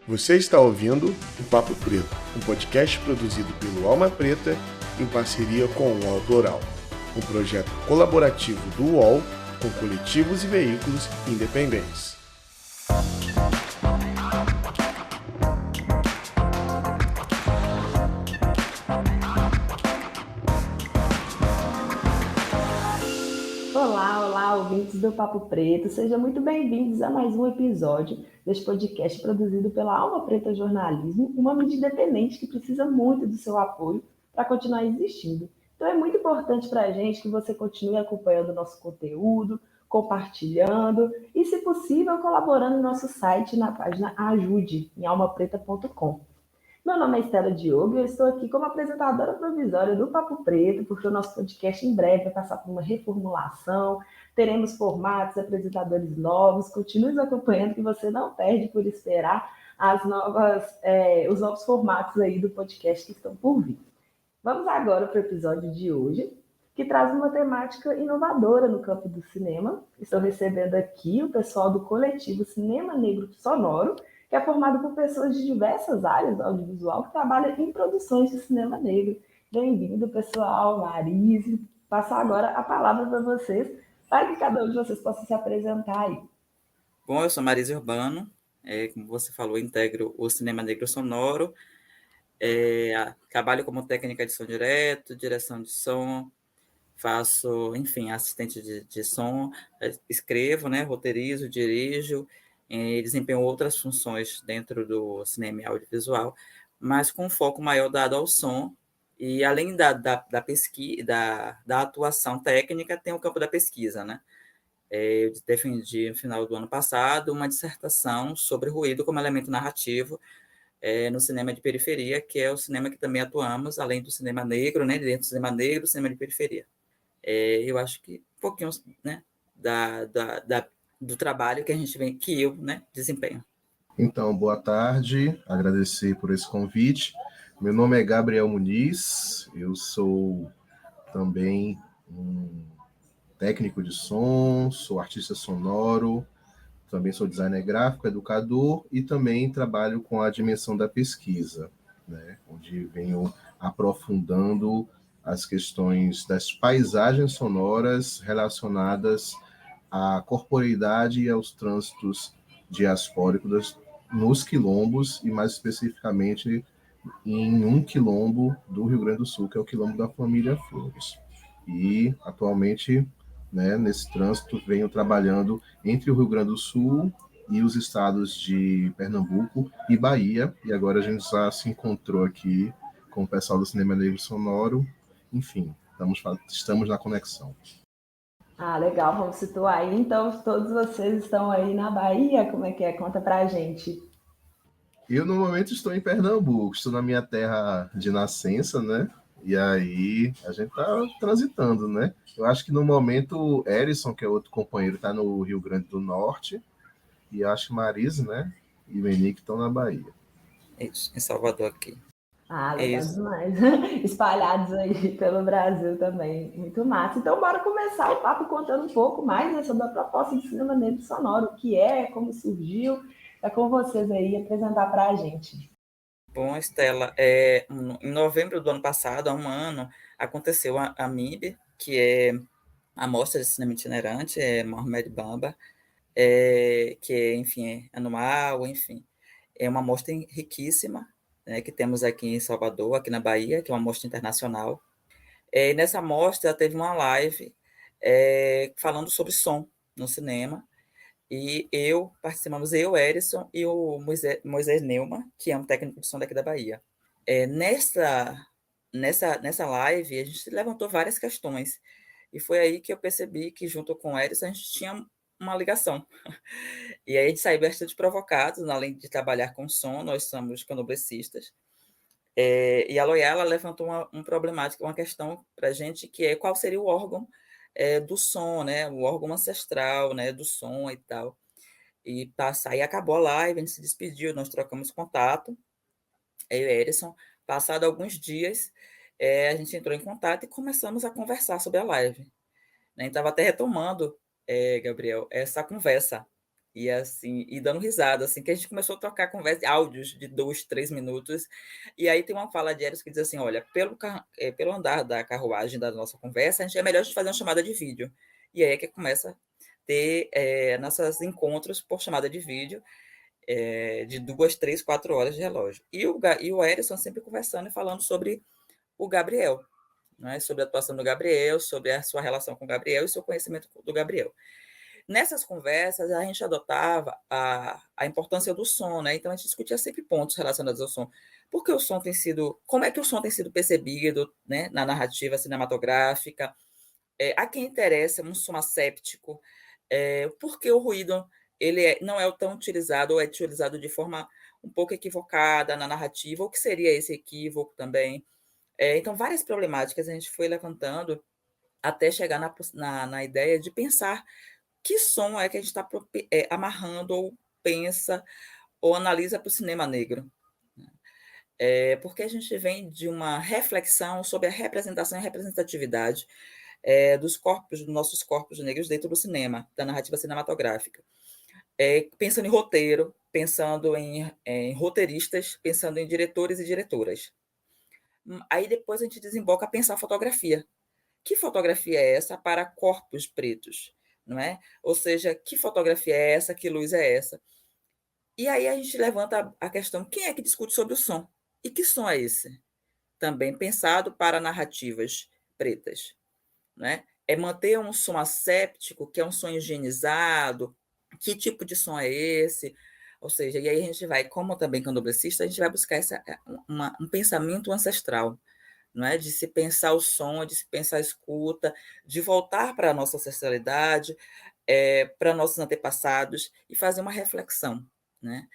Você está ouvindo o Papo Preto, um podcast produzido pelo Alma Preta em parceria com o UOL Plural, um projeto colaborativo do UOL com coletivos e veículos independentes. Olá, ouvintes do Papo Preto, sejam muito bem-vindos a mais um episódio deste podcast produzido pela Alma Preta Jornalismo, uma mídia independente que precisa muito do seu apoio para continuar existindo. Então é muito importante para a gente que você continue acompanhando o nosso conteúdo, compartilhando e, se possível, colaborando no nosso site na página Ajude, em almapreta.com. Meu nome é Estela Diogo e eu estou aqui como apresentadora provisória do Papo Preto, porque o nosso podcast em breve vai passar por uma reformulação, teremos formatos, apresentadores novos, continue nos acompanhando que você não perde por esperar os novos formatos aí do podcast que estão por vir. Vamos agora para o episódio de hoje, que traz uma temática inovadora no campo do cinema. Estou recebendo aqui o pessoal do coletivo Cinema Negro Sonoro, que é formado por pessoas de diversas áreas do audiovisual que trabalham em produções de cinema negro. Bem-vindo, pessoal, Marise. Passar agora a palavra para vocês, para que cada um de vocês possa se apresentar aí. Bom, eu sou Marise Urbano, como você falou, integro o Cinema Negro Sonoro, trabalho como técnica de som direto, direção de som, faço, enfim, assistente de som, escrevo, né, roteirizo, dirijo, desempenho outras funções dentro do cinema e audiovisual, mas com um foco maior dado ao som, e além da pesquisa, da atuação técnica, tem o campo da pesquisa, né? Eu defendi, no final do ano passado, uma dissertação sobre ruído como elemento narrativo no cinema de periferia, que é o cinema que também atuamos, além do cinema negro, né, dentro do cinema negro, cinema de periferia. Eu acho que um pouquinho, né, do trabalho que a gente vem, que eu, né, desempenho. Então, boa tarde, agradecer por esse convite. Meu nome é Gabriel Muniz, eu sou também um técnico de som, sou artista sonoro, também sou designer gráfico, educador e também trabalho com a dimensão da pesquisa, né, onde venho aprofundando as questões das paisagens sonoras relacionadas à corporeidade e aos trânsitos diaspóricos nos quilombos e mais especificamente em um quilombo do Rio Grande do Sul, que é o quilombo da família Flores. E atualmente, né, nesse trânsito, venho trabalhando entre o Rio Grande do Sul e os estados de Pernambuco e Bahia, e agora a gente já se encontrou aqui com o pessoal do Cinema Negro Sonoro. Enfim, estamos na conexão. Ah, legal, vamos situar aí. Então, todos vocês estão aí na Bahia, como é que é? Conta pra gente. Eu, no momento, estou em Pernambuco, estou na minha terra de nascença, né? E aí, a gente tá transitando, né? Eu acho que no momento, o Erison, que é outro companheiro, está no Rio Grande do Norte, e acho que Marise, né? E Menique estão na Bahia. Isso, em Salvador aqui. Ah, É legal isso. demais. Espalhados aí pelo Brasil também. Muito massa. Então, bora começar o papo contando um pouco mais, né, sobre a proposta de cinema negro sonoro, o que é, como surgiu. É com vocês aí apresentar para a gente. Bom, Estela, em novembro do ano passado, há um ano, aconteceu a MIB, que é a Mostra de Cinema Itinerante, Mohamed Bamba, que é, enfim, é anual, enfim. É uma mostra riquíssima, né, que temos aqui em Salvador, aqui na Bahia, que é uma mostra internacional. E nessa mostra teve uma live falando sobre som no cinema, e participamos, eu, Erison e o Moisés Neumann, que é um técnico de som daqui da Bahia. Nessa live, a gente levantou várias questões, e foi aí que eu percebi que, junto com o Erison, a gente tinha uma ligação. E aí a gente saiu bastante provocados, além de trabalhar com som, nós somos canobrecistas. E a Loyola levantou uma problemática, uma questão para a gente, que é qual seria o órgão do som, né? O órgão ancestral, né? Do som e tal. E aí acabou a live, a gente se despediu, nós trocamos contato, eu e Erison. Passado alguns dias, a gente entrou em contato e começamos a conversar sobre a live. A gente estava até retomando, Gabriel, essa conversa E assim, e dando risada, assim, que a gente começou a trocar conversa, áudios de 2, 3 minutos, e aí tem uma fala de Eros que diz assim: olha, pelo andar da carruagem da nossa conversa, é melhor a gente fazer uma chamada de vídeo. E aí é que começa a ter nossos encontros por chamada de vídeo, de 2, 3, 4 horas de relógio. E o Erison sempre conversando e falando sobre o Gabriel, né? Sobre a atuação do Gabriel, sobre a sua relação com o Gabriel e seu conhecimento do Gabriel. Nessas conversas, a gente adotava a importância do som, né? Então, a gente discutia sempre pontos relacionados ao som. Porque o som tem sido... Como é que o som tem sido percebido, né, na narrativa cinematográfica? A quem interessa um som asséptico? Por que o ruído não é tão utilizado ou é utilizado de forma um pouco equivocada na narrativa? O que seria esse equívoco também? Então, várias problemáticas a gente foi levantando até chegar na ideia de pensar que som é que a gente está amarrando ou pensa ou analisa para o cinema negro. Porque a gente vem de uma reflexão sobre a representação e representatividade dos nossos corpos negros dentro do cinema, da narrativa cinematográfica. Pensando em roteiro, pensando em roteiristas, pensando em diretores e diretoras. Aí depois a gente desemboca a pensar a fotografia. Que fotografia é essa para corpos pretos? Não é? Ou seja, que fotografia é essa, que luz é essa? E aí a gente levanta a questão, quem é que discute sobre o som? E que som é esse? Também pensado para narrativas pretas. Não é? Manter um som asséptico, que é um som higienizado, que tipo de som é esse? Ou seja, e aí a gente vai, como também candomblessista, a gente vai buscar um pensamento ancestral, não é? De se pensar o som, de se pensar a escuta, de voltar para a nossa ancestralidade, para nossos antepassados e fazer uma reflexão, né?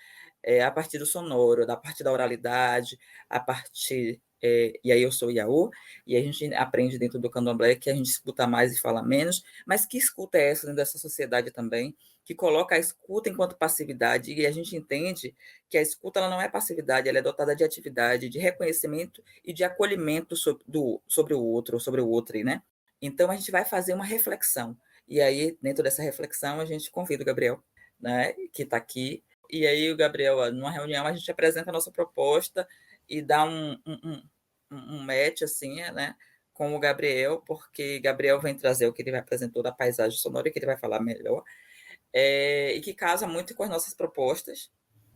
A partir do sonoro, a partir da oralidade, a partir... e aí eu sou Iaô, e a gente aprende dentro do candomblé que a gente escuta mais e fala menos, mas que escuta é essa dentro dessa sociedade também, que coloca a escuta enquanto passividade, e a gente entende que a escuta ela não é passividade, ela é dotada de atividade, de reconhecimento e de acolhimento sobre o outro, né? Então, a gente vai fazer uma reflexão. E aí, dentro dessa reflexão, a gente convida o Gabriel, né, que está aqui. E aí, o Gabriel, numa reunião, a gente apresenta a nossa proposta e dá um match, assim, né, com o Gabriel, porque Gabriel vem trazer o que ele apresentou da paisagem sonora, que ele vai falar melhor, e que casa muito com as nossas propostas.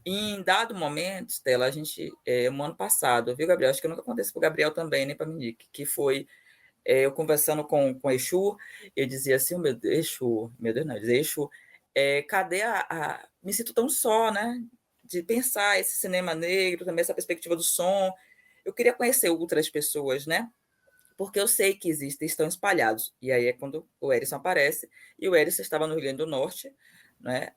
E em dado momento, Stella, a gente, no ano passado, viu, Gabriel? Acho que nunca aconteceu para o Gabriel também, nem para a Monique, que foi eu conversando com Exu, eu dizia assim, meu Deus, Exu, meu Deus, não, eu dizia, Exu, cadê me sinto tão só, né? De pensar esse cinema negro, também essa perspectiva do som. Eu queria conhecer outras pessoas, né? Porque eu sei que existem, estão espalhados. E aí é quando o Erison aparece, e o Erison estava no Rio Grande do Norte, né?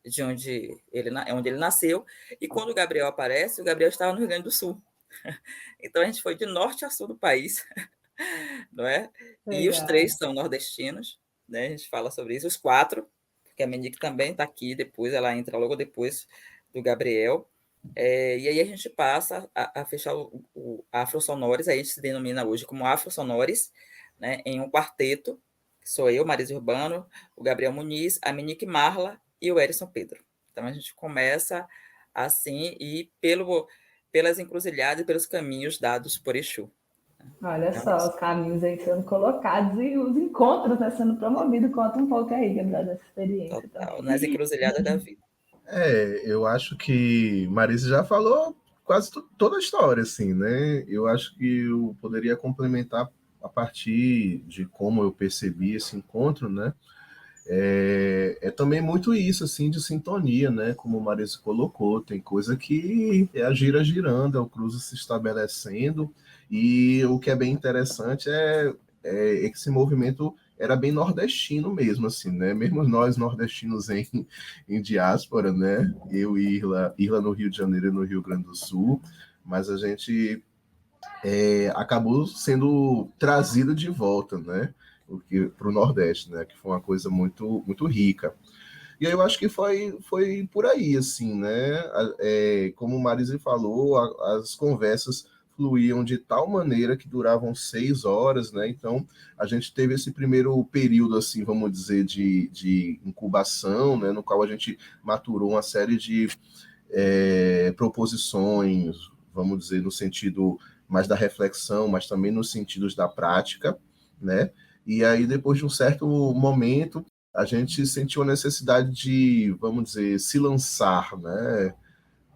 De onde ele nasceu, e quando o Gabriel aparece, o Gabriel estava no Rio Grande do Sul. Então a gente foi de norte a sul do país, não é? Legal. E os 3 são nordestinos, né? A gente fala sobre isso, os 4, porque a Menique também está aqui depois, ela entra logo depois do Gabriel. E aí a gente passa a fechar o Afro Sonores, aí a gente se denomina hoje como Afro Sonores, né, em um quarteto, que sou eu, Marisa Urbano, o Gabriel Muniz, a Menique Marla e o Erison Pedro. Então a gente começa assim, e pelas encruzilhadas e pelos caminhos dados por Exu. Olha só, os caminhos aí sendo colocados e os encontros, né, sendo promovidos. Conta um pouco aí, Gabriel, dessa experiência. Total, nas encruzilhadas da vida. Eu acho que Marisa já falou quase toda a história, assim, né? Eu acho que eu poderia complementar a partir de como eu percebi esse encontro, né? Também muito isso, assim, de sintonia, né? Como o Marisa colocou, tem coisa que é a gira girando, é o cruzo se estabelecendo, e o que é bem interessante é que esse movimento era bem nordestino mesmo, assim, né? Mesmo nós nordestinos em diáspora, né? Eu e Irla no Rio de Janeiro e no Rio Grande do Sul, mas a gente acabou sendo trazido de volta, né? Para o Nordeste, né? Que foi uma coisa muito, muito rica. E aí eu acho que foi por aí, assim, né? Como o Marisa falou, as conversas fluíam de tal maneira que duravam 6 horas, né? Então, a gente teve esse primeiro período, assim, vamos dizer, de incubação, né? No qual a gente maturou uma série de proposições, vamos dizer, no sentido mais da reflexão, mas também nos sentidos da prática, né? E aí, depois de um certo momento, a gente sentiu a necessidade de, vamos dizer, se lançar, né?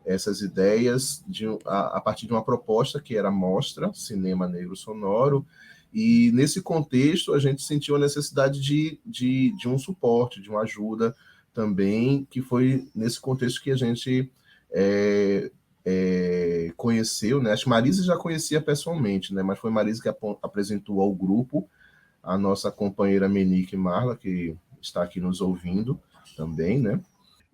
Essas ideias a partir de uma proposta que era a Mostra Cinema Negro Sonoro, e nesse contexto a gente sentiu a necessidade de um suporte, de uma ajuda também, que foi nesse contexto que a gente conheceu, né? Acho que Marisa já conhecia pessoalmente, né? Mas foi Marisa que apresentou ao grupo a nossa companheira Menique Marla, que está aqui nos ouvindo também, né?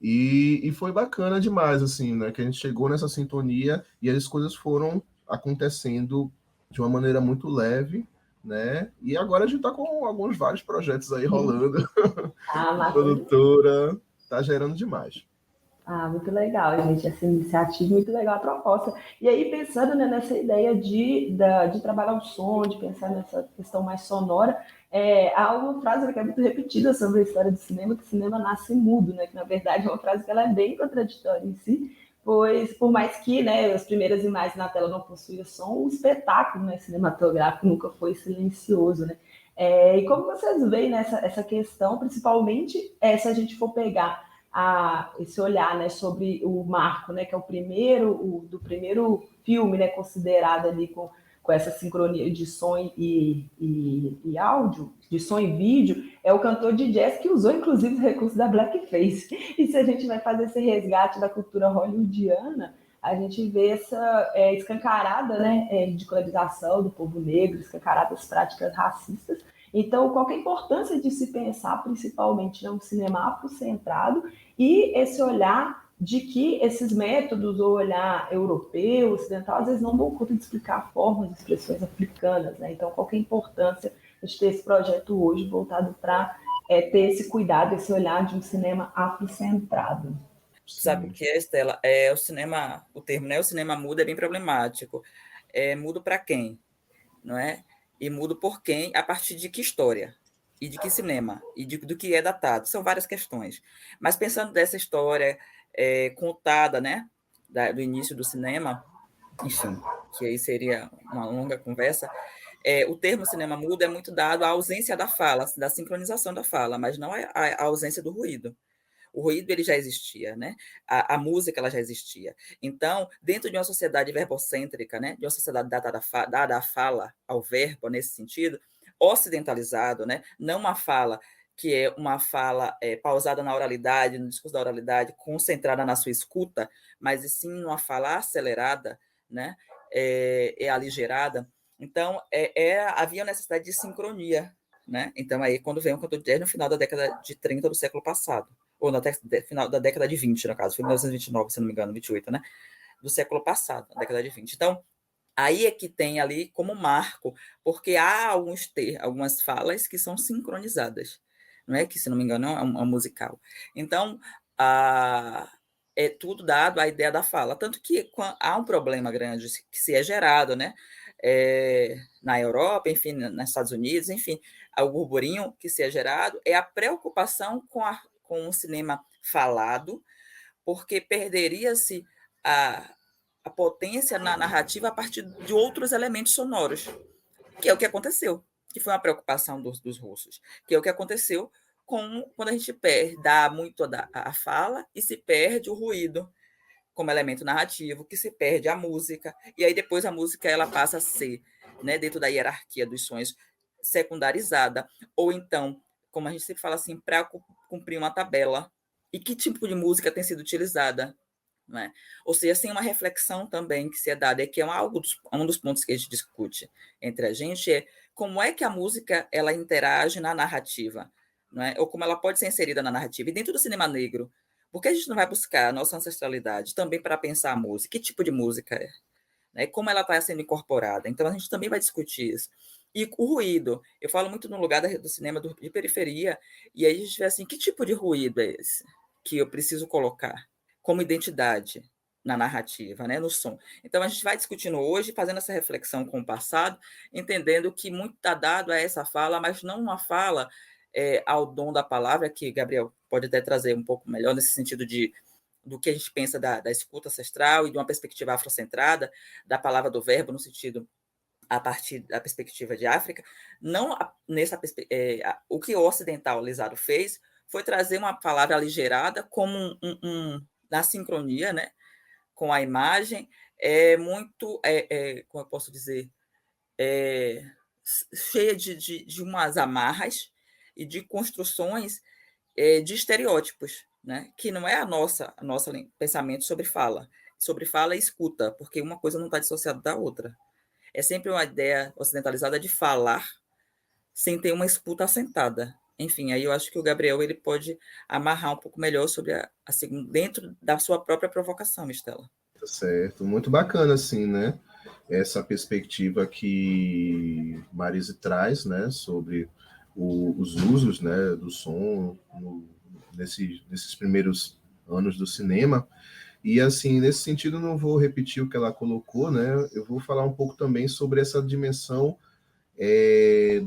E foi bacana demais, assim, né? Que a gente chegou nessa sintonia e as coisas foram acontecendo de uma maneira muito leve, né? E agora a gente está com vários projetos aí rolando. A produtora tá gerando demais. Muito legal, gente, essa iniciativa, muito legal a proposta. E aí, pensando, né, nessa ideia de trabalhar o som, de pensar nessa questão mais sonora, há uma frase que é muito repetida sobre a história do cinema, que o cinema nasce mudo, né? Que, na verdade, é uma frase que ela é bem contraditória em si, pois, por mais que, né, as primeiras imagens na tela não possuíam som, o espetáculo, né, cinematográfico nunca foi silencioso, né? E como vocês veem nessa essa questão, principalmente se a gente for pegar esse olhar, né, sobre o marco, né, que é o primeiro filme, né, considerado ali com essa sincronia de som e áudio, de som e vídeo, é o cantor de jazz que usou inclusive os recursos da blackface. E se a gente vai fazer esse resgate da cultura hollywoodiana, a gente vê essa escancarada, né, ridicularização do povo negro, escancaradas práticas racistas. Então, qual que é a importância de se pensar, principalmente, um cinema afrocentrado e esse olhar de que esses métodos, o olhar europeu, ocidental, às vezes não dão conta de explicar formas, expressões africanas, né? Então, qual que é a importância de ter esse projeto hoje voltado para ter esse cuidado, esse olhar de um cinema afrocentrado? Sabe o que é, Estela? O cinema, o termo, né? O cinema mudo é bem problemático. Mudo para quem? Não é? E mudo por quem, a partir de que história, e de que cinema, e do que é datado. São várias questões. Mas pensando dessa história contada, né, do início do cinema, enfim, que aí seria uma longa conversa, o termo cinema mudo é muito dado à ausência da fala, da sincronização da fala, mas não à ausência do ruído. O ruído ele já existia, né? A música ela já existia. Então, dentro de uma sociedade verbocêntrica, né? De uma sociedade dada à fala, ao verbo nesse sentido, ocidentalizado, né? Não uma fala que é uma fala pausada na oralidade, no discurso da oralidade, concentrada na sua escuta, mas sim uma fala acelerada, né? Aligerada. Então, havia necessidade de sincronia, né? Então, aí, quando vem o cantor de jazz no final da década de 30 do século passado, ou no final da década de 20, no caso, foi 1929, se não me engano, 28, né? Do século passado, na década de 20. Então, aí é que tem ali como marco, porque há algumas falas que são sincronizadas, não é? Que, se não me engano, é um musical. Então, é tudo dado à ideia da fala. Tanto que há um problema grande que se é gerado, né? Na Europa, enfim, nos Estados Unidos, enfim, o burburinho que se é gerado é a preocupação com o cinema falado, porque perderia-se a potência na narrativa a partir de outros elementos sonoros, que é o que aconteceu, que foi uma preocupação dos russos, que é o que aconteceu quando a gente dá muito a fala e se perde o ruído como elemento narrativo, que se perde a música, e aí depois a música ela passa a ser, né, dentro da hierarquia dos sons, secundarizada, ou então, como a gente sempre fala assim, para cumprir uma tabela. E que tipo de música tem sido utilizada? Né? Ou seja, assim, uma reflexão também que se é dada, que é um dos pontos que a gente discute entre a gente, é como é que a música ela interage na narrativa, não é? Ou como ela pode ser inserida na narrativa. E dentro do cinema negro, por que a gente não vai buscar a nossa ancestralidade também para pensar a música? Que tipo de música é? Né? Como ela está sendo incorporada? Então, a gente também vai discutir isso. E o ruído, eu falo muito no lugar do cinema de periferia, e aí a gente vê assim, que tipo de ruído é esse que eu preciso colocar como identidade, na narrativa, né, no som. Então, a gente vai discutindo hoje, fazendo essa reflexão com o passado, entendendo que muito está dado a essa fala, mas não uma fala ao dom da palavra, que Gabriel pode até trazer um pouco melhor, nesse sentido do que a gente pensa da escuta ancestral e de uma perspectiva afrocentrada, da palavra do verbo, no sentido a partir da perspectiva de África. Não nessa o que o ocidentalizado fez foi trazer uma palavra aligerada como na sincronia, né, com a imagem, muito, como eu posso dizer, cheia de umas amarras e de construções de estereótipos, né, que não é nosso pensamento sobre fala e escuta, porque uma coisa não está dissociada da outra. É sempre uma ideia ocidentalizada de falar sem ter uma escuta assentada. Enfim, aí eu acho que o Gabriel ele pode amarrar um pouco melhor sobre a segunda, dentro da sua própria provocação, Estela. Tá certo, muito bacana, assim, né? Essa perspectiva que Marise traz, né, sobre os usos, né, do som nesses primeiros anos do cinema. E, assim, nesse sentido, não vou repetir o que ela colocou, né? Eu vou falar um pouco também sobre essa dimensão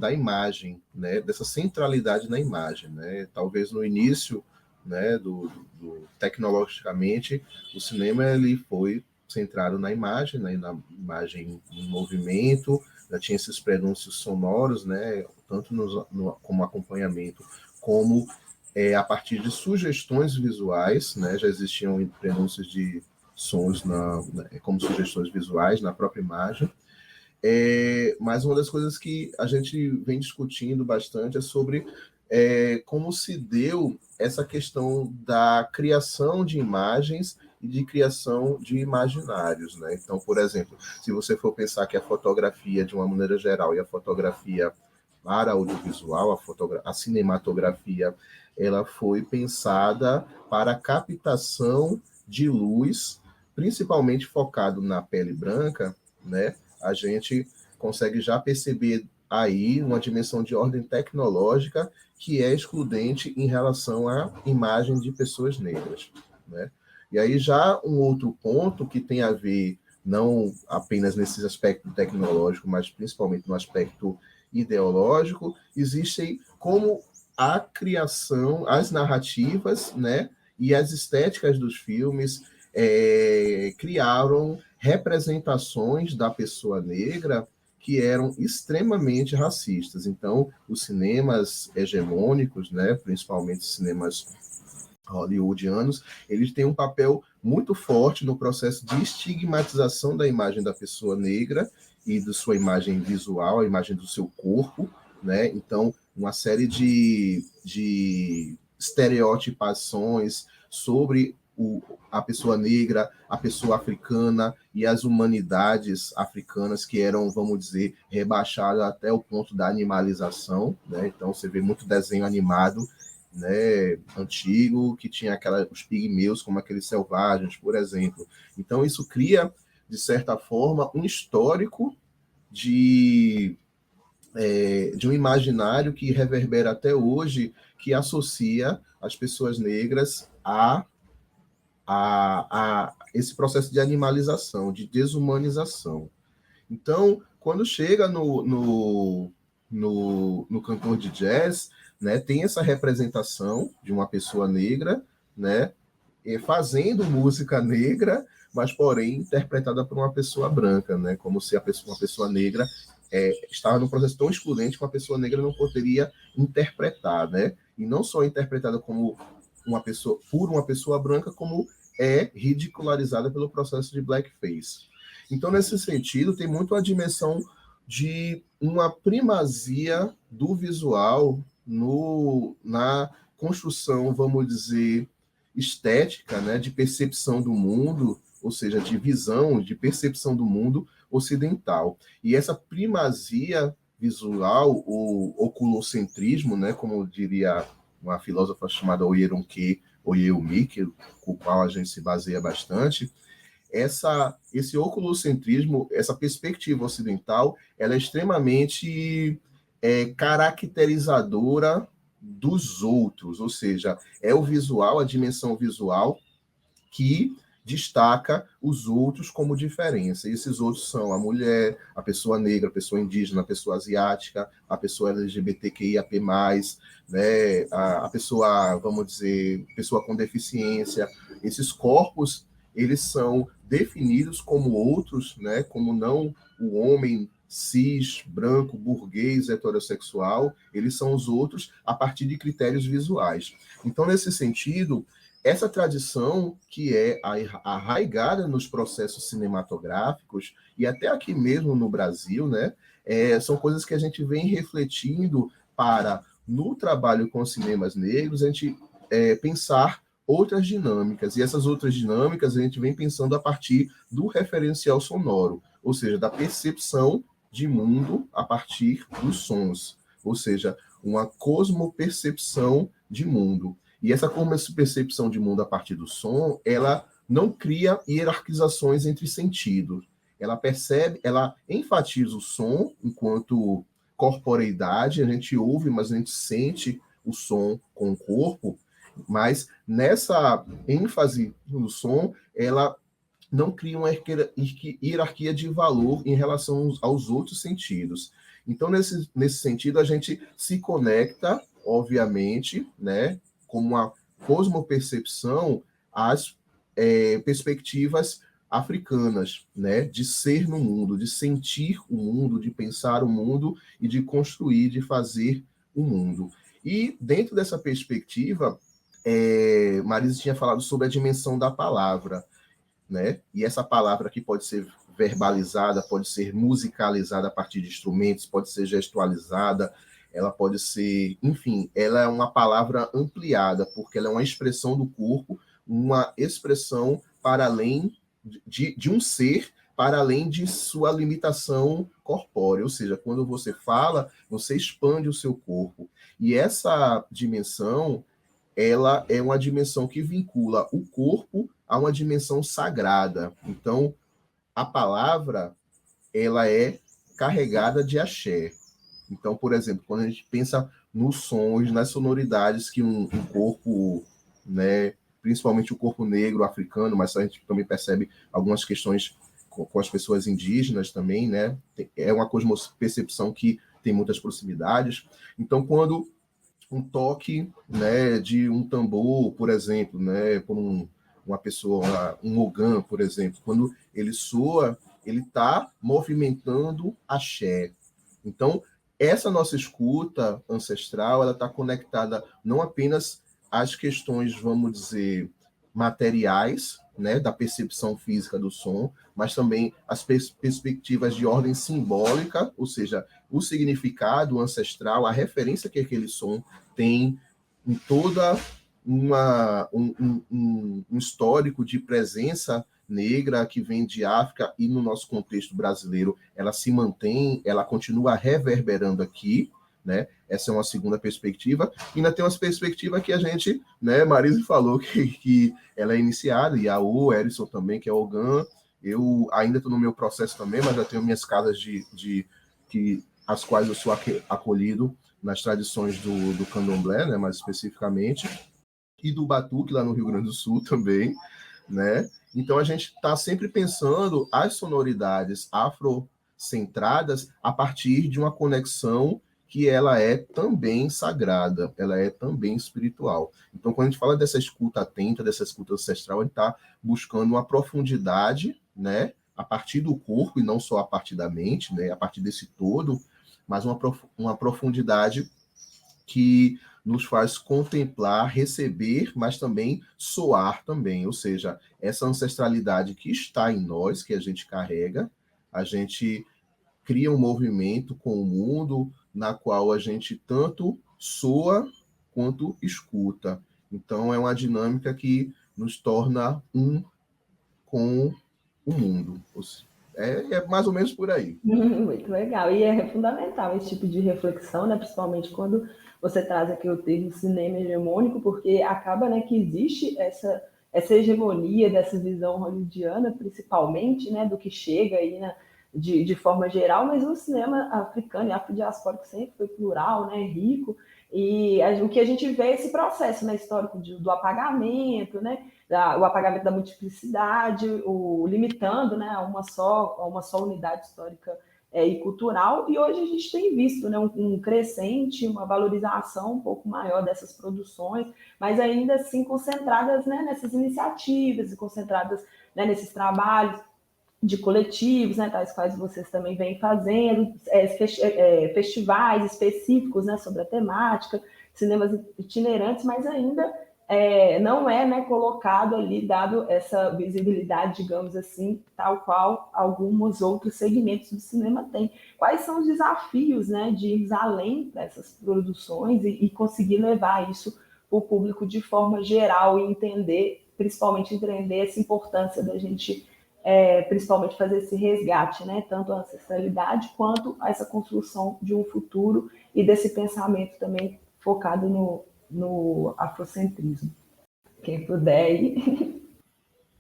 da imagem, né? Dessa centralidade na imagem, né? Talvez no início, né, tecnologicamente, o cinema ele foi centrado na imagem, né, na imagem em movimento, já tinha esses prenúncios sonoros, né, tanto como acompanhamento, como a partir de sugestões visuais, né, já existiam prenúncios de sons como sugestões visuais na própria imagem. Mas uma das coisas que a gente vem discutindo bastante é sobre como se deu essa questão da criação de imagens e de criação de imaginários, né? Então, por exemplo, se você for pensar que a fotografia, de uma maneira geral, e a fotografia para audiovisual, a cinematografia, ela foi pensada para a captação de luz, principalmente focado na pele branca, né? A gente consegue já perceber aí uma dimensão de ordem tecnológica que é excludente em relação à imagem de pessoas negras, né? E aí já um outro ponto que tem a ver não apenas nesse aspecto tecnológico, mas principalmente no aspecto ideológico, existe como a criação, as narrativas, né, e as estéticas dos filmes criaram representações da pessoa negra que eram extremamente racistas. Então, os cinemas hegemônicos, né, principalmente cinemas hollywoodianos, eles têm um papel muito forte no processo de estigmatização da imagem da pessoa negra e da sua imagem visual, a imagem do seu corpo, né? Então, uma série de estereotipações sobre a pessoa negra, a pessoa africana e as humanidades africanas que eram, vamos dizer, rebaixadas até o ponto da animalização, né? Então, você vê muito desenho animado, né, antigo, que tinha os pigmeus como aqueles selvagens, por exemplo. Então, isso cria, de certa forma, um histórico de um imaginário que reverbera até hoje, que associa as pessoas negras a esse processo de animalização, de desumanização. Então, quando chega no cantor de jazz, né, tem essa representação de uma pessoa negra, né, fazendo música negra, mas porém interpretada por uma pessoa branca, né, como se uma pessoa negra estava num processo tão excludente que uma pessoa negra não poderia interpretar, né, e não só interpretada como por uma pessoa branca, como é ridicularizada pelo processo de blackface. Então, nesse sentido, tem muito a dimensão de uma primazia do visual na construção, vamos dizer, estética, né, de percepção do mundo, ou seja, de visão, de percepção do mundo ocidental. E essa primazia visual, o oculocentrismo, né, como diria uma filósofa chamada Oyerunke Oyeyumi, com o qual a gente se baseia bastante, esse oculocentrismo, essa perspectiva ocidental, ela é extremamente caracterizadora dos outros, ou seja, é o visual, a dimensão visual, que destaca os outros como diferença. E esses outros são a mulher, a pessoa negra, a pessoa indígena, a pessoa asiática, a pessoa LGBTQIAP+, né, a pessoa, vamos dizer, pessoa com deficiência. Esses corpos, eles são definidos como outros, né, como não o homem cis, branco, burguês, heterossexual, eles são os outros a partir de critérios visuais. Então, nesse sentido, essa tradição que é arraigada nos processos cinematográficos, e até aqui mesmo no Brasil, né, são coisas que a gente vem refletindo para, no trabalho com cinemas negros, a gente pensar outras dinâmicas, e essas outras dinâmicas a gente vem pensando a partir do referencial sonoro, ou seja, da percepção de mundo a partir dos sons, ou seja, uma cosmopercepção de mundo. E essa percepção de mundo a partir do som, ela não cria hierarquizações entre sentidos. Ela percebe, ela enfatiza o som enquanto corporeidade, a gente ouve, mas a gente sente o som com o corpo, mas nessa ênfase no som, ela não cria uma hierarquia de valor em relação aos outros sentidos. Então, nesse sentido, a gente se conecta, obviamente, né, como uma cosmopercepção às perspectivas africanas, né, de ser no mundo, de sentir o mundo, de pensar o mundo e de construir, de fazer o mundo. E dentro dessa perspectiva, Marisa tinha falado sobre a dimensão da palavra, né? E essa palavra aqui pode ser verbalizada, pode ser musicalizada a partir de instrumentos, pode ser gestualizada, ela pode ser, enfim, ela é uma palavra ampliada, porque ela é uma expressão do corpo, uma expressão para além de um ser, para além de sua limitação corpórea, ou seja, quando você fala, você expande o seu corpo. E essa dimensão, ela é uma dimensão que vincula o corpo a uma dimensão sagrada. Então, a palavra, ela é carregada de axé. Então, por exemplo, quando a gente pensa nos sons, nas sonoridades que um corpo, né, principalmente o corpo negro africano, mas a gente também percebe algumas questões com as pessoas indígenas também, né? É uma cosmopercepção que tem muitas proximidades. Então, quando um toque, né, de um tambor, por exemplo, né, por uma pessoa, um ogã, por exemplo, quando ele soa, ele está movimentando axé. Então, essa nossa escuta ancestral, ela está conectada não apenas às questões, vamos dizer, materiais, né, da percepção física do som, mas também as perspectivas de ordem simbólica, ou seja, o significado ancestral, a referência que aquele som tem em toda um histórico de presença negra que vem de África e no nosso contexto brasileiro, ela se mantém, ela continua reverberando aqui, né? Essa é uma segunda perspectiva. E ainda tem uma perspectiva que a gente, né, Marisa falou que ela é iniciada, e a Erison também, que é Ogã. Eu ainda estou no meu processo também, mas já tenho minhas casas as quais eu sou acolhido nas tradições do candomblé, né, mais especificamente, e do batuque lá no Rio Grande do Sul também, né? Então a gente está sempre pensando as sonoridades afrocentradas a partir de uma conexão que ela é também sagrada, ela é também espiritual. Então, quando a gente fala dessa escuta atenta, dessa escuta ancestral, a gente está buscando uma profundidade, né, a partir do corpo e não só a partir da mente, né, a partir desse todo, mas uma profundidade que nos faz contemplar, receber, mas também soar também, ou seja, essa ancestralidade que está em nós, que a gente carrega, a gente cria um movimento com o mundo na qual a gente tanto soa quanto escuta. Então, é uma dinâmica que nos torna um com o mundo. É mais ou menos por aí. Muito legal. E é fundamental esse tipo de reflexão, né? Principalmente quando você traz aqui o termo cinema hegemônico, porque acaba, né, que existe essa hegemonia dessa visão hollywoodiana, principalmente, né, do que chega aí, né, de forma geral, mas o cinema africano e afrodiaspórico sempre foi plural, né, rico, e o que a gente vê é esse processo, né, histórico do apagamento, né, o apagamento da multiplicidade, o limitando, né, a uma só unidade histórica e cultural, e hoje a gente tem visto, né, um crescente, uma valorização um pouco maior dessas produções, mas ainda assim concentradas, né, nessas iniciativas e concentradas, né, nesses trabalhos de coletivos, né, tais quais vocês também vêm fazendo, festivais específicos, né, sobre a temática, cinemas itinerantes, mas ainda não é, né, colocado ali, dado essa visibilidade, digamos assim, tal qual alguns outros segmentos do cinema têm. Quais são os desafios, né, de ir além dessas produções e conseguir levar isso para o público de forma geral e entender, principalmente entender essa importância da gente, principalmente fazer esse resgate, né, tanto a ancestralidade quanto a essa construção de um futuro e desse pensamento também focado no afrocentrismo. Quem puder ir.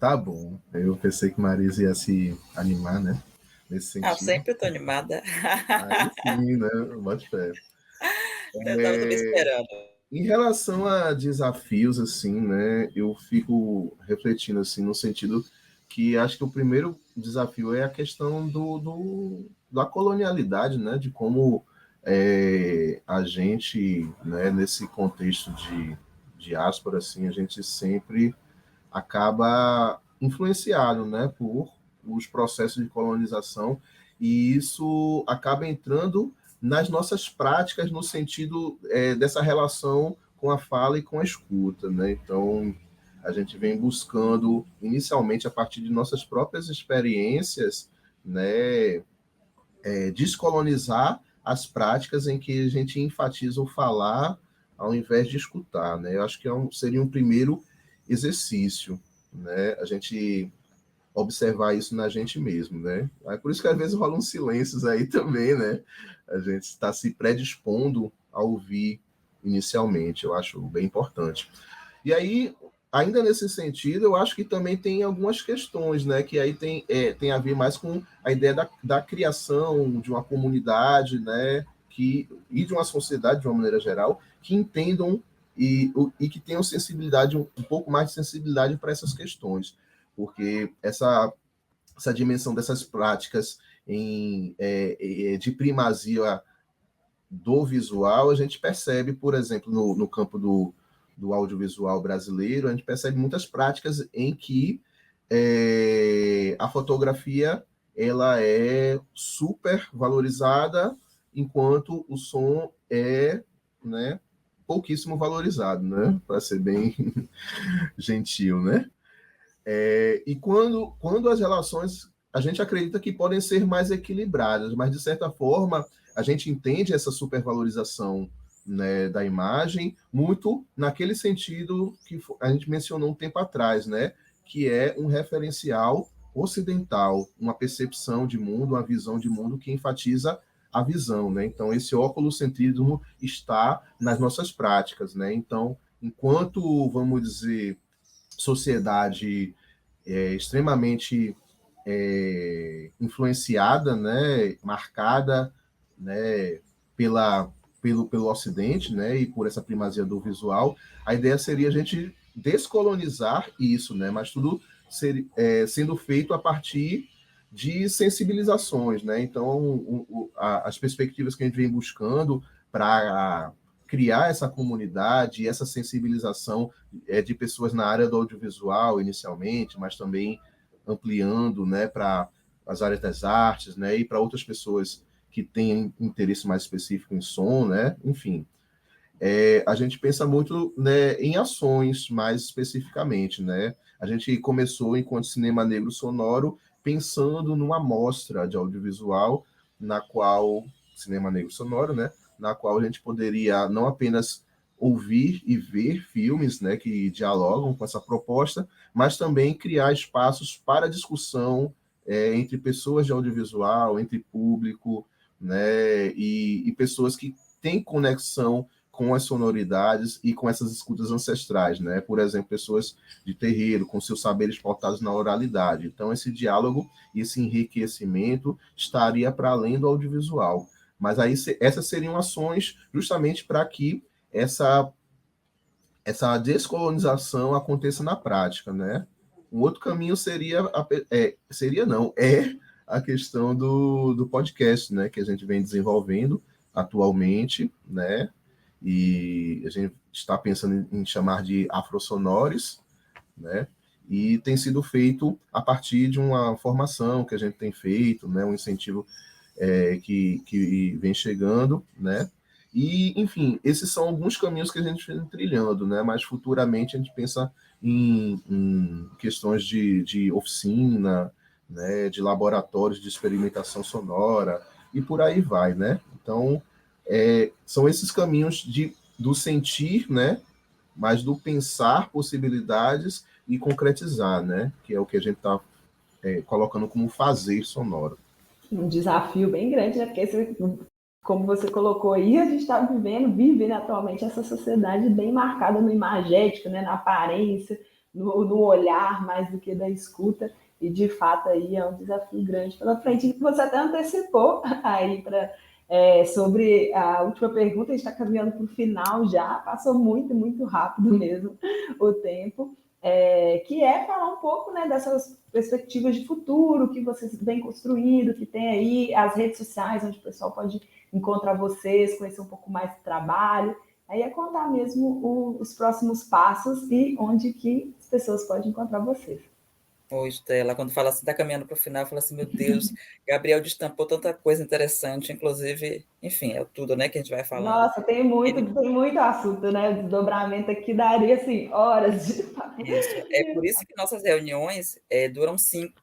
Tá bom. Eu pensei que Marisa ia se animar, né? Nesse sentido. Sempre estou animada. Aí sim, né? Bote fé. Eu estava me esperando. Em relação a desafios, assim, né? Eu fico refletindo, assim, no sentido que acho que o primeiro desafio é a questão da colonialidade, né? De como a gente, né, nesse contexto de diáspora, assim, a gente sempre acaba influenciado, né, por os processos de colonização, e isso acaba entrando nas nossas práticas no sentido dessa relação com a fala e com a escuta, né? Então, a gente vem buscando, inicialmente, a partir de nossas próprias experiências, né, descolonizar as práticas em que a gente enfatiza o falar ao invés de escutar, né? Eu acho que seria um primeiro exercício, né? A gente observar isso na gente mesmo, né? É por isso que às vezes rolam silêncios aí também, né? A gente está se predispondo a ouvir inicialmente, eu acho bem importante. E aí, ainda nesse sentido, eu acho que também tem algumas questões, né? Que aí tem a ver mais com a ideia da criação de uma comunidade, né? E de uma sociedade, de uma maneira geral, que entendam e que tenham sensibilidade, um pouco mais de sensibilidade para essas questões. Porque essa dimensão dessas práticas de primazia do visual, a gente percebe, por exemplo, no campo do audiovisual brasileiro, a gente percebe muitas práticas em que a fotografia ela é super valorizada, enquanto o som é, né, pouquíssimo valorizado, né, para ser bem gentil, né? E quando as relações, a gente acredita que podem ser mais equilibradas, mas de certa forma a gente entende essa supervalorização, né, da imagem muito naquele sentido que a gente mencionou um tempo atrás, né, que é um referencial ocidental, uma percepção de mundo, uma visão de mundo que enfatiza a visão, né? Então esse óculocentrismo está nas nossas práticas, né? Então, enquanto, vamos dizer, sociedade extremamente influenciada, né, marcada, né, pelo Ocidente, né, e por essa primazia do visual, a ideia seria a gente descolonizar isso, né, mas tudo sendo feito a partir de sensibilizações, né? Então, as perspectivas que a gente vem buscando para criar essa comunidade, essa sensibilização de pessoas na área do audiovisual inicialmente, mas também ampliando, né, para as áreas das artes, né, e para outras pessoas que têm interesse mais específico em som, né, enfim. A gente pensa muito, né, em ações mais especificamente, né? A gente começou, enquanto Cinema Negro Sonoro, pensando numa mostra de audiovisual na qual, Cinema Negro Sonoro, né, na qual a gente poderia não apenas ouvir e ver filmes, né, que dialogam com essa proposta, mas também criar espaços para discussão entre pessoas de audiovisual, entre público, né, e pessoas que têm conexão com as sonoridades e com essas escutas ancestrais, né? Por exemplo, pessoas de terreiro, com seus saberes pautados na oralidade. Então, esse diálogo e esse enriquecimento estaria para além do audiovisual. Mas aí essas seriam ações justamente para que essa descolonização aconteça na prática, né? Um outro caminho seria não, é a questão do podcast, né, que a gente vem desenvolvendo atualmente, né, e a gente está pensando em chamar de Afrosonores, né, e tem sido feito a partir de uma formação que a gente tem feito, né, um incentivo que vem chegando, né, e, enfim, esses são alguns caminhos que a gente vem trilhando, né, mas futuramente a gente pensa em questões de oficina, né, de laboratórios de experimentação sonora, e por aí vai, né? Então, são esses caminhos do sentir, né, mas do pensar possibilidades e concretizar, né, que é o que a gente está colocando como fazer sonoro. Um desafio bem grande, né? Porque, como você colocou aí, a gente está vivendo atualmente essa sociedade bem marcada no imagético, né? Na aparência, no olhar, mais do que da escuta. E, de fato, aí é um desafio grande pela frente. E você até antecipou aí sobre a última pergunta, a gente está caminhando para o final já, passou muito, muito rápido mesmo o tempo. Que é falar um pouco, né, dessas perspectivas de futuro que vocês vêm construindo, que tem aí as redes sociais, onde o pessoal pode encontrar vocês, conhecer um pouco mais do trabalho. Aí é contar mesmo os próximos passos e onde que as pessoas podem encontrar vocês. Ô, Estela, quando fala assim, está caminhando para o final, fala assim, meu Deus, Gabriel destampou tanta coisa interessante, inclusive, enfim, é tudo, né, que a gente vai falando. Nossa, tem muito assunto, né? O desdobramento aqui daria, assim, horas de papo. Isso. É por isso que nossas reuniões duram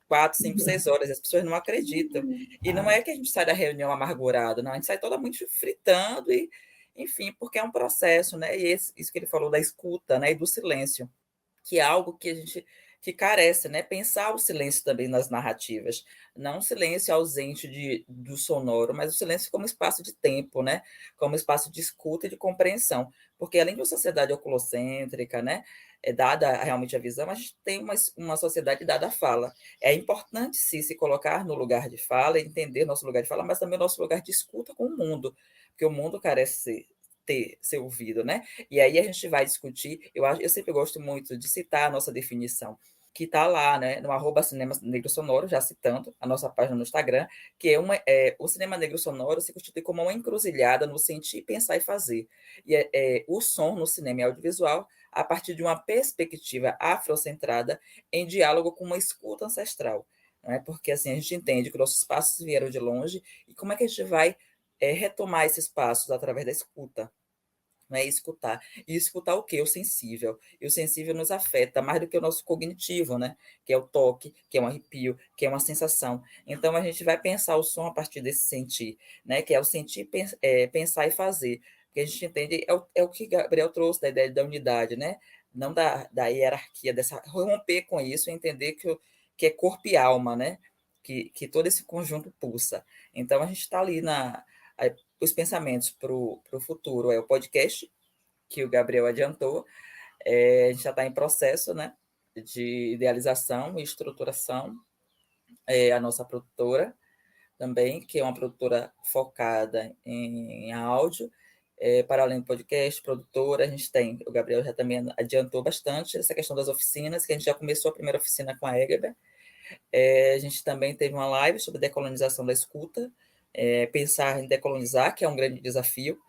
4, 5, 6 horas, as pessoas não acreditam. E não é que a gente sai da reunião amargurado, não, a gente sai toda muito fritando, e, enfim, porque é um processo, né? E isso que ele falou da escuta, né, e do silêncio, que é algo que a gente que carece, né? Pensar o silêncio também nas narrativas, não o silêncio ausente do sonoro, mas o silêncio como espaço de tempo, né? Como espaço de escuta e de compreensão, porque além de uma sociedade oculocêntrica, né? Dada realmente a visão, a gente tem uma sociedade dada à fala. É importante sim se colocar no lugar de fala, entender nosso lugar de fala, mas também o nosso lugar de escuta com o mundo, porque o mundo carece ser ouvido, né? E aí a gente vai discutir, eu sempre gosto muito de citar a nossa definição, que está lá, né, no @Cinema Negro Sonoro, já citando a nossa página no Instagram, que o cinema negro sonoro se constitui como uma encruzilhada no sentir, pensar e fazer. E o som no cinema e audiovisual a partir de uma perspectiva afrocentrada em diálogo com uma escuta ancestral, né? Porque assim a gente entende que nossos passos vieram de longe e como é que a gente vai retomar esses passos através da escuta, né, escutar. E escutar o quê? O sensível. E o sensível nos afeta mais do que o nosso cognitivo, né? Que é o toque, que é um arrepio, que é uma sensação. Então, a gente vai pensar o som a partir desse sentir, né? Que é o sentir, pensar e fazer. Porque a gente entende, é o que Gabriel trouxe da ideia da unidade, né? Não da hierarquia, dessa romper com isso e entender que é corpo e alma, né? Que todo esse conjunto pulsa. Então, a gente está ali os pensamentos para o futuro é o podcast, que o Gabriel adiantou. A gente já está em processo, né, de idealização e estruturação. A nossa produtora também, que é uma produtora focada em áudio, para além do podcast, produtora, a gente tem, o Gabriel já também adiantou bastante essa questão das oficinas, que a gente já começou a primeira oficina com a Egeber. A gente também teve uma live sobre decolonização da escuta, pensar em decolonizar, que é um grande desafio,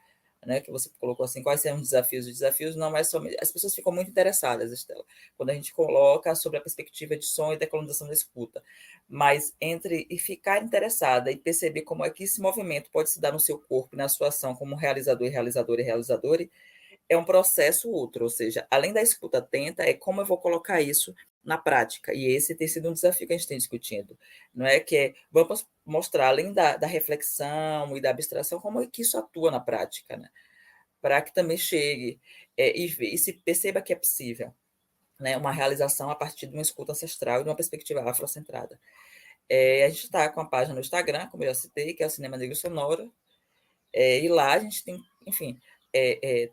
né, que você colocou assim, quais são os desafios? Os desafios não é somente... As pessoas ficam muito interessadas, Estela, quando a gente coloca sobre a perspectiva de som e decolonização da escuta, mas e ficar interessada e perceber como é que esse movimento pode se dar no seu corpo, na sua ação como realizador e realizadora, é um processo outro, ou seja, além da escuta atenta, é como eu vou colocar isso na prática, e esse tem sido um desafio que a gente tem discutindo, não é que vamos mostrar, além da reflexão e da abstração, como é que isso atua na prática, né? Para que também chegue e se perceba que é possível, né? Uma realização a partir de uma escuta ancestral e de uma perspectiva afrocentrada. A gente está com a página no Instagram, como eu já citei, que é o Cinema Negro Sonoro, e lá a gente tem, enfim,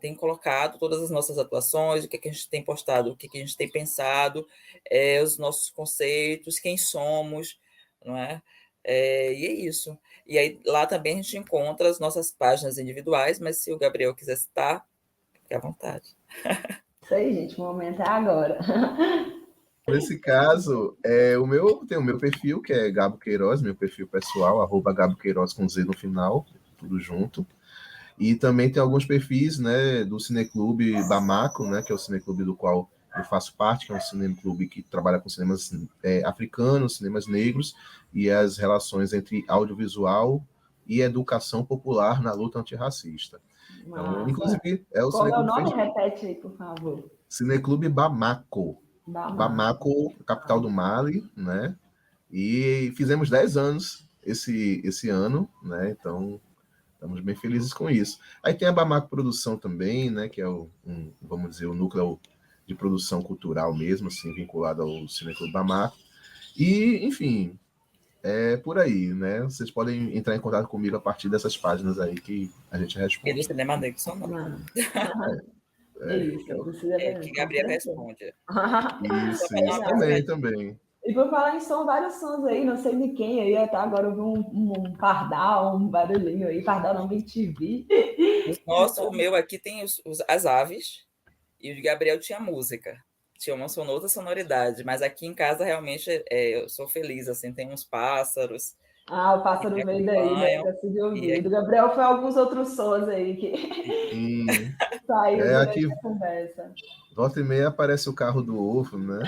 tem colocado todas as nossas atuações, o que a gente tem postado, o que a gente tem pensado, os nossos conceitos, quem somos, não é? E é isso. E aí lá também a gente encontra as nossas páginas individuais, mas se o Gabriel quiser citar, fique à vontade. Isso aí, gente, o momento é agora. Nesse caso, tem o meu perfil, que é Gabo Queiroz, meu perfil pessoal, @Gabo Queiroz com Z no final, tudo junto. E também tem alguns perfis, né, do Cineclube Bamako, né, que é o cineclube do qual eu faço parte, que é um cineclube que trabalha com cinemas africanos, cinemas negros e as relações entre audiovisual e educação popular na luta antirracista. Então, inclusive, é o Qual é o Cineclube nome? Repete aí, por favor. Cineclube Bamako. Bamako, capital do Mali, né? E fizemos 10 anos esse ano, né? Então, estamos bem felizes com isso. Aí tem a Bamako Produção também, né? Que é vamos dizer, o núcleo de produção cultural mesmo, assim, vinculado ao Cineclube Bamako. E, enfim, é por aí, né? Vocês podem entrar em contato comigo a partir dessas páginas aí que a gente responde. E do Cinema Negro só não. Que Gabriel responde. Isso, também. E por falar em som, vários sons aí, não sei de quem aí, até agora eu vi um pardal, um barulhinho aí, pardal não, bem TV. O meu aqui tem as aves, e o de Gabriel tinha música, tinha uma outra sonoridade, mas aqui em casa realmente eu sou feliz, assim, tem uns pássaros. O pássaro veio daí, né? Consegui ouvir. Do Gabriel foi alguns outros sons aí que saiu durante a conversa. Volta e meia aparece o carro do ovo, né?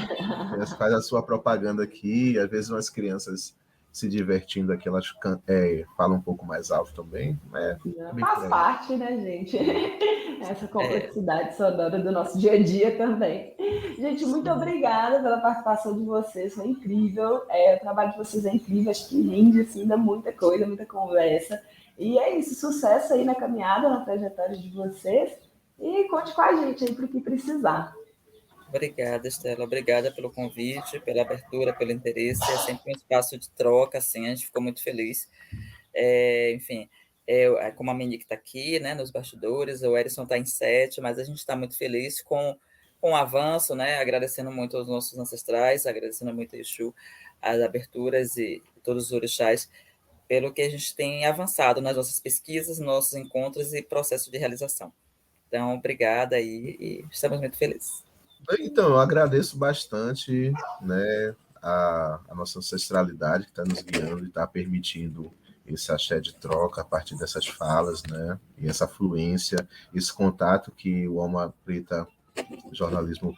Faz a sua propaganda aqui, às vezes umas crianças se divertindo aqui, elas falam um pouco mais alto também. Faz parte, né, gente? Essa complexidade sonora do nosso dia a dia também. Gente, muito obrigada pela participação de vocês, foi incrível. O trabalho de vocês é incrível, acho que rende assim, ainda muita coisa, muita conversa. E é isso, sucesso aí na caminhada, na trajetória de vocês. E conte com a gente aí para o que precisar. Obrigada, Estela. Obrigada pelo convite, pela abertura, pelo interesse. É sempre um espaço de troca, assim, a gente ficou muito feliz. Enfim, como a Monique está aqui, né, nos bastidores, o Erison está em set, mas a gente está muito feliz com o avanço, né, agradecendo muito aos nossos ancestrais, agradecendo muito a Exu, as aberturas e todos os orixás, pelo que a gente tem avançado nas nossas pesquisas, nossos encontros e processo de realização. Então, obrigada e estamos muito felizes. Então, eu agradeço bastante, né, a nossa ancestralidade que está nos guiando e está permitindo esse axé de troca a partir dessas falas, né, e essa fluência, esse contato que o Alma Preta Jornalismo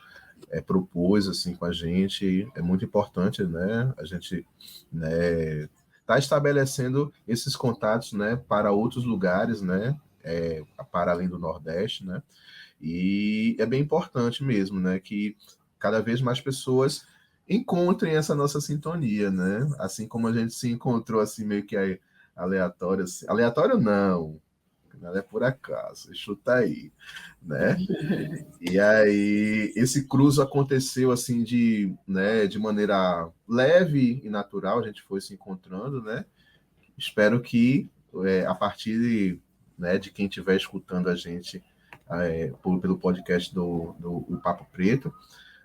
propôs assim com a gente, é muito importante, né, a gente, né, está estabelecendo esses contatos, né, para outros lugares, né, para além do Nordeste, né, e é bem importante mesmo, né, que cada vez mais pessoas encontrem essa nossa sintonia, né, assim como a gente se encontrou assim meio que aleatório, assim. Aleatório não é por acaso, chuta aí, né, e aí esse cruzo aconteceu assim de maneira leve e natural, a gente foi se encontrando, né, espero que a partir de quem estiver escutando a gente pelo podcast do Papo Preto,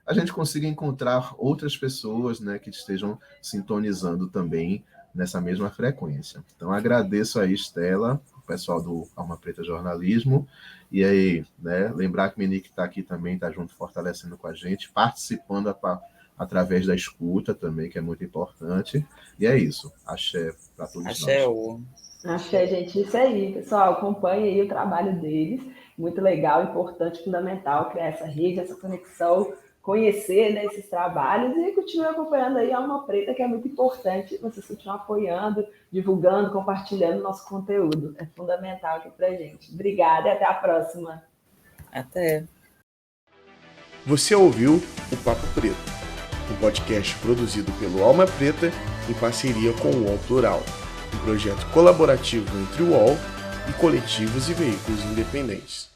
a gente consiga encontrar outras pessoas, né, que estejam sintonizando também nessa mesma frequência. Então, agradeço aí, Estela, o pessoal do Alma Preta Jornalismo, e aí, né, lembrar que o Monique está aqui também, está junto, fortalecendo com a gente, participando através da escuta também, que é muito importante, e é isso. Axé para todos nós. Axé, gente, isso aí, pessoal, acompanhe aí o trabalho deles, muito legal, importante, fundamental, criar essa rede, essa conexão, conhecer, né, esses trabalhos e continue acompanhando aí a Alma Preta, que é muito importante vocês continuem apoiando, divulgando, compartilhando nosso conteúdo. É fundamental aqui pra gente. Obrigada e até a próxima. Até. Você ouviu o Papo Preto, um podcast produzido pelo Alma Preta em parceria com o UOL Plural, um projeto colaborativo entre o UOL e coletivos e veículos independentes.